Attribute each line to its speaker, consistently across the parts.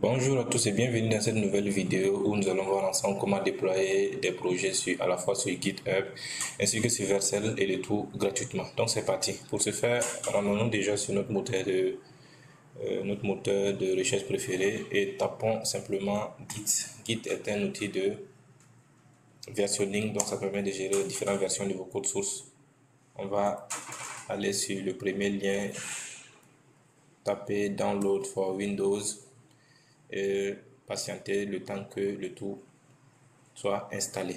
Speaker 1: Bonjour à tous et bienvenue dans cette nouvelle vidéo où nous allons voir ensemble comment déployer des projets à la fois sur GitHub ainsi que sur Vercel et le tout gratuitement. Donc c'est parti. Pour ce faire, rendons-nous déjà sur notre moteur de recherche préféré et tapons simplement Git. Git est un outil de versionning, donc ça permet de gérer différentes versions de vos codes sources. On va aller sur le premier lien, taper Download for Windows et patienter le temps que le tout soit installé.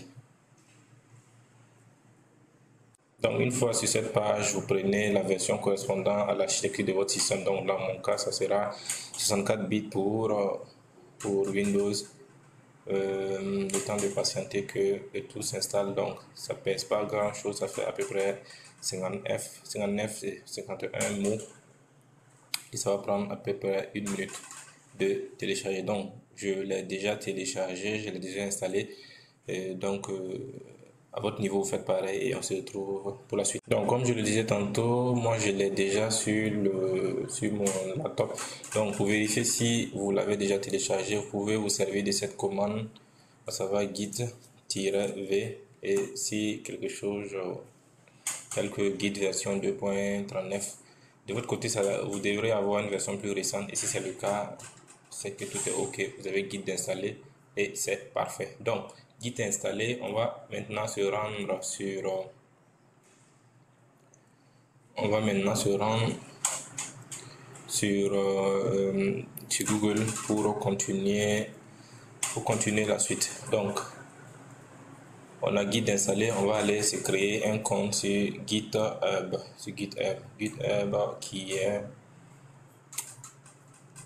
Speaker 1: Donc une fois sur cette page, vous prenez la version correspondant à l'architecture de votre système. Donc dans mon cas, ça sera 64 bits pour Windows. Le temps de patienter que le tout s'installe. Donc ça pèse pas grand chose, ça fait à peu près 59 et 51 mots. Et ça va prendre à peu près une minute de télécharger. Donc je l'ai déjà téléchargé, je l'ai déjà installé. À votre niveau, vous faites pareil et on se retrouve pour la suite. Donc, comme je le disais tantôt, moi je l'ai déjà sur mon laptop. Donc, pour vérifier si vous l'avez déjà téléchargé, vous pouvez vous servir de cette commande, à savoir git-v. Et si quelque chose tel que git version 2.39, de votre côté, vous devrez avoir une version plus récente. Et si c'est le cas, c'est que tout est OK. Vous avez Git installé et c'est parfait. Donc, Git installé, on va maintenant se rendre sur Google pour continuer la suite. Donc, on a Git installé, on va aller se créer un compte sur GitHub, qui est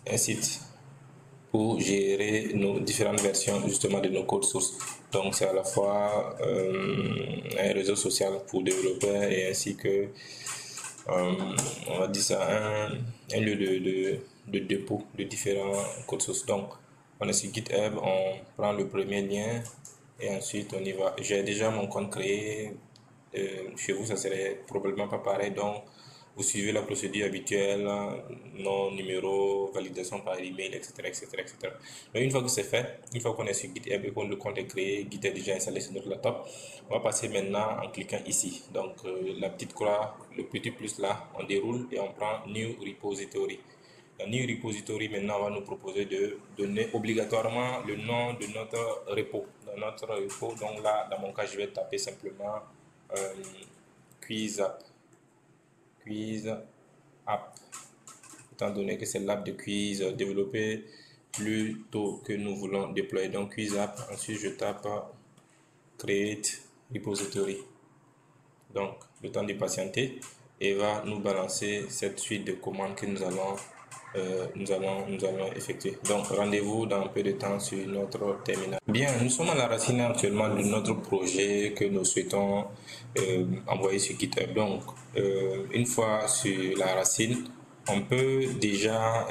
Speaker 1: un site pour gérer nos différentes versions justement de nos codes sources. Donc c'est à la fois un réseau social pour développeurs et ainsi que on va dire ça un lieu de dépôt de différents codes sources. Donc on est sur GitHub, on prend le premier lien et ensuite on y va. J'ai déjà mon compte créé. Chez vous ça serait probablement pas pareil, donc vous suivez la procédure habituelle, nom, numéro, validation par email, etc., etc., etc. Donc une fois que c'est fait, une fois qu'on est sur GitHub et que le compte est créé, Git est déjà installé sur notre laptop, on va passer maintenant en cliquant ici. Donc la petite croix, le petit plus là, on déroule et on prend New Repository. Dans New Repository, maintenant, on va nous proposer de donner obligatoirement le nom de notre repo. Dans notre repo, donc là, dans mon cas, je vais taper simplement Quiz App, étant donné que c'est l'app de quiz développée plus tôt que nous voulons déployer. Donc Quiz App, ensuite je tape Create Repository. Donc le temps de patienter et va nous balancer cette suite de commandes que nous allons effectuer. Donc rendez-vous dans un peu de temps sur notre terminal. Bien, nous sommes à la racine actuellement de notre projet que nous souhaitons envoyer sur GitHub. Donc une fois sur la racine, on peut déjà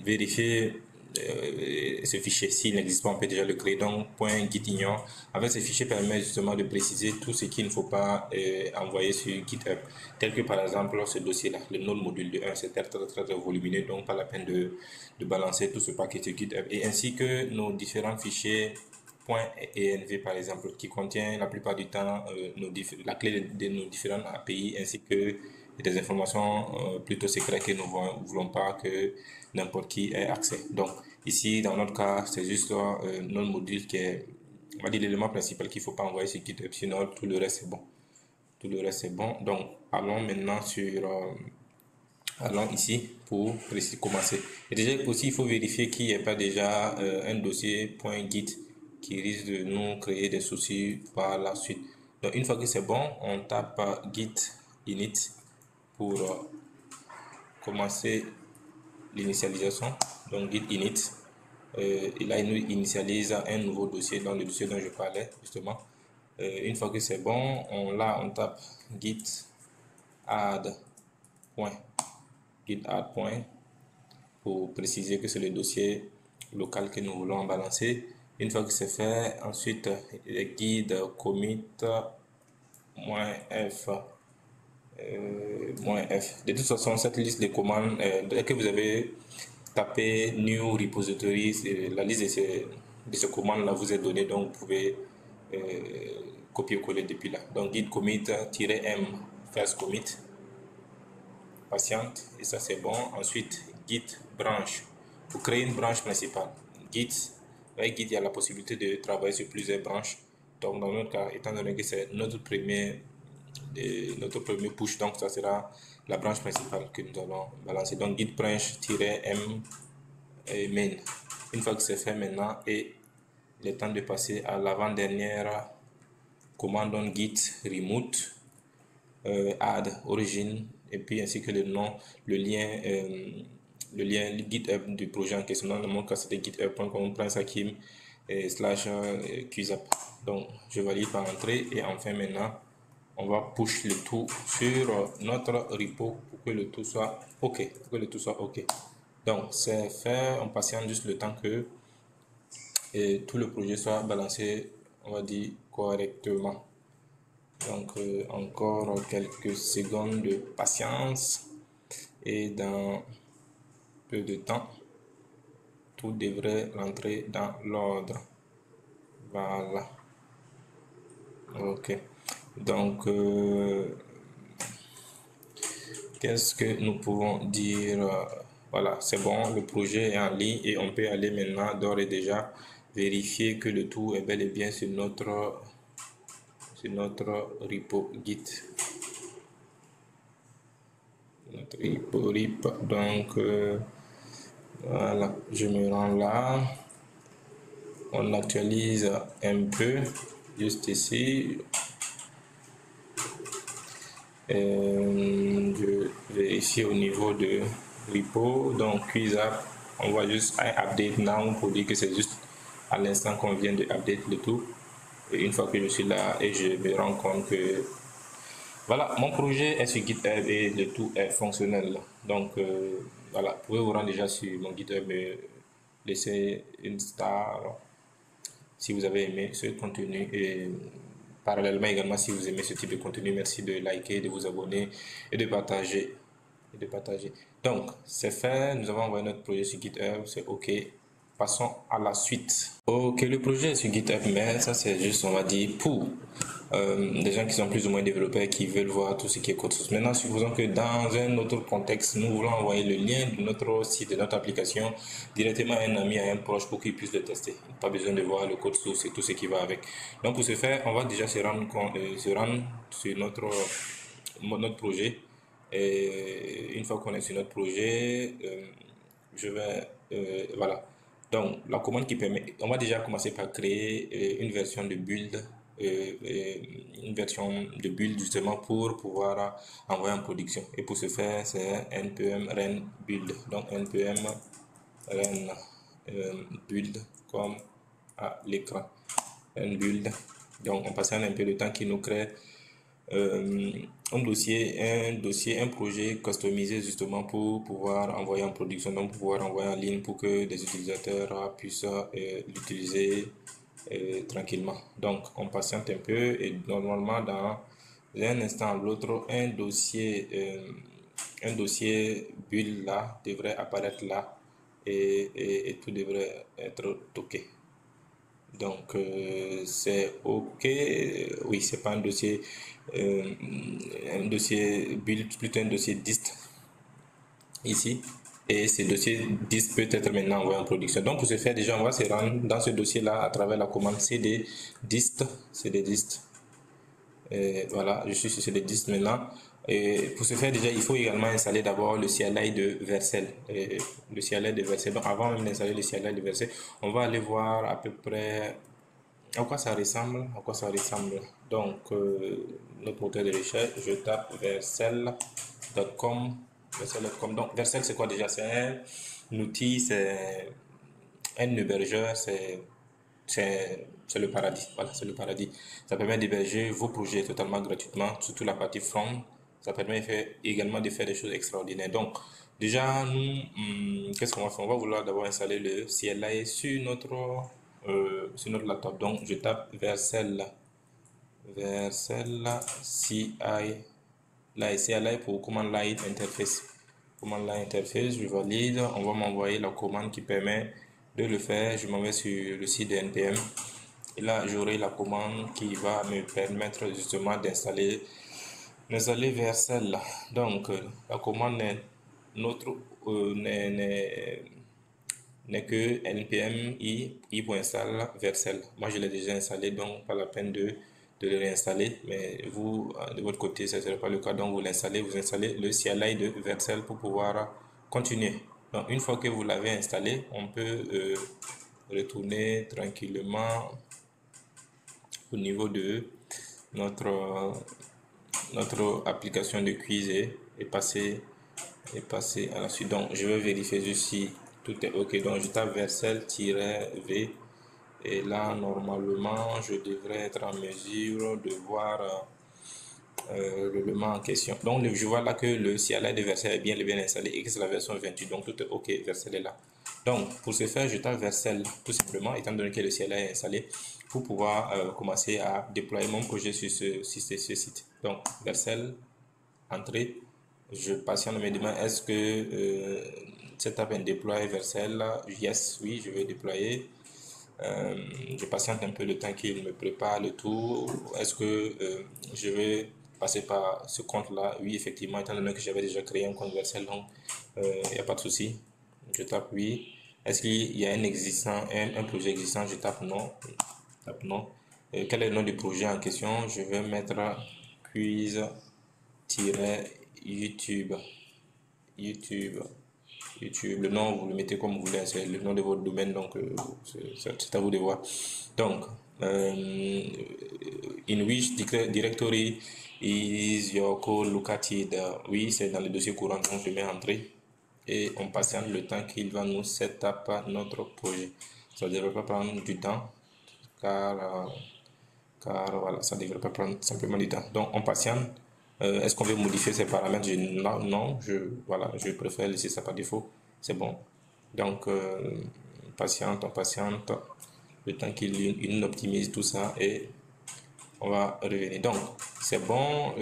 Speaker 1: vérifier ce fichier. S'il n'existe pas, on peut déjà le créer. Donc .gitignore. Avec ce fichier permet justement de préciser tout ce qu'il ne faut pas envoyer sur GitHub, tel que par exemple ce dossier-là, le node module de 1, c'est très volumineux, donc pas la peine de balancer tout ce paquet sur GitHub, et ainsi que nos différents fichiers .env par exemple, qui contient la plupart du temps la clé de nos différentes API ainsi que des informations plutôt secrètes que nous ne voulons pas que n'importe qui ait accès. Donc ici dans notre cas c'est juste notre module qui est, on va dire, l'élément principal qu'il ne faut pas envoyer sur GitHub, sinon tout le reste c'est bon. Donc allons maintenant allons ici pour commencer. Et déjà aussi il faut vérifier qu'il n'y ait pas déjà un dossier .git qui risque de nous créer des soucis par la suite. Donc une fois que c'est bon, on tape git init pour commencer l'initialisation. Donc git init, et là il nous initialise un nouveau dossier, dans le dossier dont je parlais justement. Une fois que c'est bon, on tape git add pour préciser que c'est le dossier local que nous voulons balancer. Une fois que c'est fait, ensuite guide commit -f -f. De toute façon, cette liste de commandes, dès que vous avez tapez New Repository, la liste de ces commandes-là vous est donnée, donc vous pouvez copier-coller depuis là. Donc git commit-m, first commit, patiente, et ça c'est bon. Ensuite, git branch, pour créer une branche principale. Git, avec Git, il y a la possibilité de travailler sur plusieurs branches. Donc dans notre cas, étant donné que c'est notre premier push, donc ça sera la branche principale que nous allons balancer. Donc git branch-m main. Une fois que c'est fait maintenant, et il est temps de passer à l'avant-dernière commande, donc git remote add origin, et puis ainsi que le nom, le lien GitHub du projet en question. Dans mon cas, c'était github.com/sakim /qzap. Donc je valide par entrée, et enfin maintenant on va push le tout sur notre repo pour que le tout soit ok, donc c'est fait. On patiente juste le temps que tout le projet soit balancé, on va dire, correctement. Donc encore quelques secondes de patience, et dans peu de temps tout devrait rentrer dans l'ordre. Voilà, ok. Donc qu'est-ce que nous pouvons dire? Voilà, c'est bon, le projet est en ligne, et on peut aller maintenant d'ores et déjà vérifier que le tout est bel et bien sur notre repo Git. Notre repo. Donc voilà, je me rends là, on actualise un peu juste ici. Je vérifie au niveau de repo, donc QZAP, on voit juste un update now pour dire que c'est juste à l'instant qu'on vient de update le tout. Et une fois que je suis là, et je me rends compte que voilà, mon projet est sur GitHub et le tout est fonctionnel. Donc voilà, vous pouvez vous rendre déjà sur mon GitHub et laisser une star si vous avez aimé ce contenu, et parallèlement également, si vous aimez ce type de contenu, merci de liker, de vous abonner et de partager. Donc c'est fait, nous avons envoyé notre projet sur GitHub, c'est ok. Passons à la suite. Ok, le projet est sur GitHub, mais ça c'est juste, on va dire, pour des gens qui sont plus ou moins développeurs, qui veulent voir tout ce qui est code source. Maintenant, supposons que dans un autre contexte, nous voulons envoyer le lien de notre site, de notre application, directement à un ami, à un proche, pour qu'il puisse le tester. Pas besoin de voir le code source et tout ce qui va avec. Donc pour ce faire, on va déjà se rendre sur notre projet. Et une fois qu'on est sur notre projet, je vais voilà. Donc la commande qui permet, on va déjà commencer par créer une version de build, justement pour pouvoir envoyer en production. Et pour ce faire, c'est npm run build. Donc npm run build, comme à l'écran, run build. Donc on passe un peu de temps qui nous crée un projet customisé justement pour pouvoir envoyer en production, donc pour pouvoir envoyer en ligne, pour que des utilisateurs puissent l'utiliser tranquillement. Donc on patiente un peu, et normalement dans un instant ou l'autre, un dossier build là devrait apparaître là, et tout devrait être ok. Donc c'est ok. Oui, c'est pas un dossier build, plutôt un dossier dist ici, et ce dossier dist peut être maintenant envoyé en production. Donc pour ce faire, déjà on va se rendre dans ce dossier là à travers la commande cd dist. Et voilà, je suis sur cd dist maintenant. Et pour ce faire, déjà il faut également installer d'abord le CLI de Vercel. Donc avant même d'installer le CLI de Vercel, on va aller voir à peu près à quoi ça ressemble. Donc notre moteur de recherche, je tape vercel.com. Donc Vercel, c'est quoi déjà? C'est un outil, c'est un hébergeur, c'est le paradis. Voilà, c'est le paradis. Ça permet d'héberger vos projets totalement gratuitement, surtout la partie front. Ça permet également de faire des choses extraordinaires. Donc déjà, nous, qu'est-ce qu'on va faire? On va vouloir d'abord installer le CLI sur notre laptop. Donc je tape Vercel CI, CLI pour Command Line Interface. commande là interface, je valide, on va m'envoyer la commande qui permet de le faire. Je m'en vais sur le site de NPM et là j'aurai la commande qui va me permettre justement d'installer Vercel. Donc la commande notre n'est que npm i.install Vercel. Moi je l'ai déjà installé, donc pas la peine de le réinstaller, mais vous de votre côté ce ne sera pas le cas, donc vous installez le CLI de Vercel pour pouvoir continuer. Donc une fois que vous l'avez installé, on peut retourner tranquillement au niveau de notre application de quiz et passer à la suite. Donc je vais vérifier juste si tout est ok. Donc je tape Vercel-V et là normalement je devrais être en mesure de voir l'élément en question. Donc je vois là que le CLI de Vercel est bien installé et que c'est la version 28, donc tout est ok, Vercel est là. Donc pour ce faire, je tape Vercel tout simplement, étant donné que le CLI est installé, pour pouvoir commencer à déployer mon projet sur ce site. Donc Vercel, entrée, je patiente, me demande est-ce que cette app est déployée Vercel. Yes, oui, je vais déployer. Je patiente un peu le temps qu'il me prépare le tout. Est-ce que je vais passer par ce compte là? Oui, effectivement, étant donné que j'avais déjà créé un compte Vercel, donc il n'y a pas de souci. Je tape oui. Est-ce qu'il y a un projet existant? Je tape non. Quel est le nom du projet en question? Je vais mettre quiz-YouTube. Le nom, vous le mettez comme vous voulez, c'est le nom de votre domaine, donc c'est à vous de voir. Donc, in which directory is your code located? Oui, c'est dans le dossier courant, donc je mets entrée et on patiente le temps qu'il va nous setup notre projet. Ça ne devrait pas prendre du temps car voilà, ça ne devrait pas prendre simplement du temps. Donc on patiente. Est-ce qu'on veut modifier ces paramètres? Non, je préfère laisser ça par défaut. C'est bon. Donc on patiente le temps qu'il optimise tout ça et on va revenir. Donc c'est bon.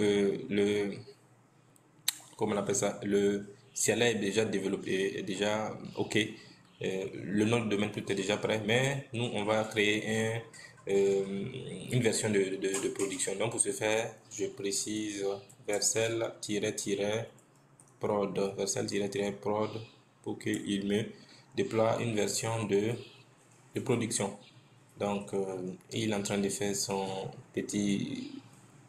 Speaker 1: Comment on appelle ça? Le CLI est déjà développé, est déjà ok. Le nom de domaine tout est déjà prêt, mais nous on va créer une version de production. Donc pour ce faire, je précise Vercel-prod pour qu'il me déploie une version de production. Donc il est en train de faire son petit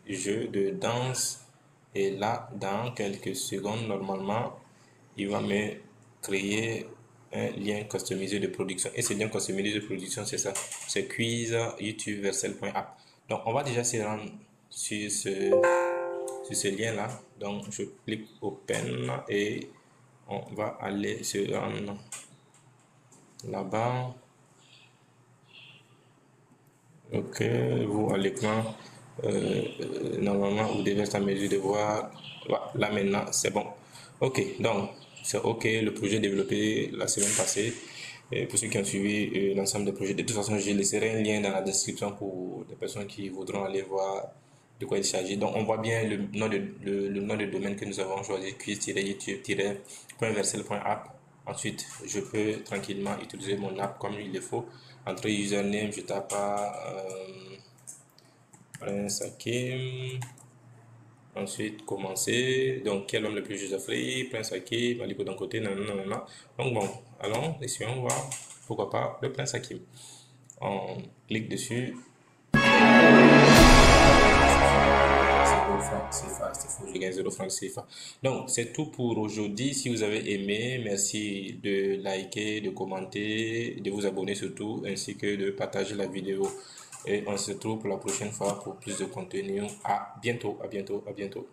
Speaker 1: jeu de danse et là dans quelques secondes normalement il va me créer un lien customisé de production et ce lien customisé de production c'est ça, c'est quiz YouTube Vercel.app. Donc on va déjà se rendre sur ce lien là, donc je clique open et on va aller se rendre là-bas. Ok, vous à l'écran, normalement vous devez être en mesure de voir. Voilà, là maintenant c'est bon. Ok, donc c'est ok, le projet développé la semaine passée. Et pour ceux qui ont suivi l'ensemble des projets, de toute façon je laisserai un lien dans la description pour les personnes qui voudront aller voir de quoi il s'agit. Donc on voit bien le nom de domaine que nous avons choisi, quiz-youtube-vercel.app. Ensuite, je peux tranquillement utiliser mon app comme il le faut. Entre username, je tape Prince Hakim. Ensuite, commencer. Donc, quel homme le plus juste d'Afrique? Prince Hakim, Maliko d'un côté, nanana. Donc, bon, allons, essayons voir. Pourquoi pas le Prince Hakim. On clique dessus. C'est faux, je gagne 0 francs CFA. Donc, c'est tout pour aujourd'hui. Si vous avez aimé, merci de liker, de commenter, de vous abonner surtout, ainsi que de partager la vidéo. Et on se retrouve pour la prochaine fois pour plus de contenu. À bientôt, à bientôt, à bientôt.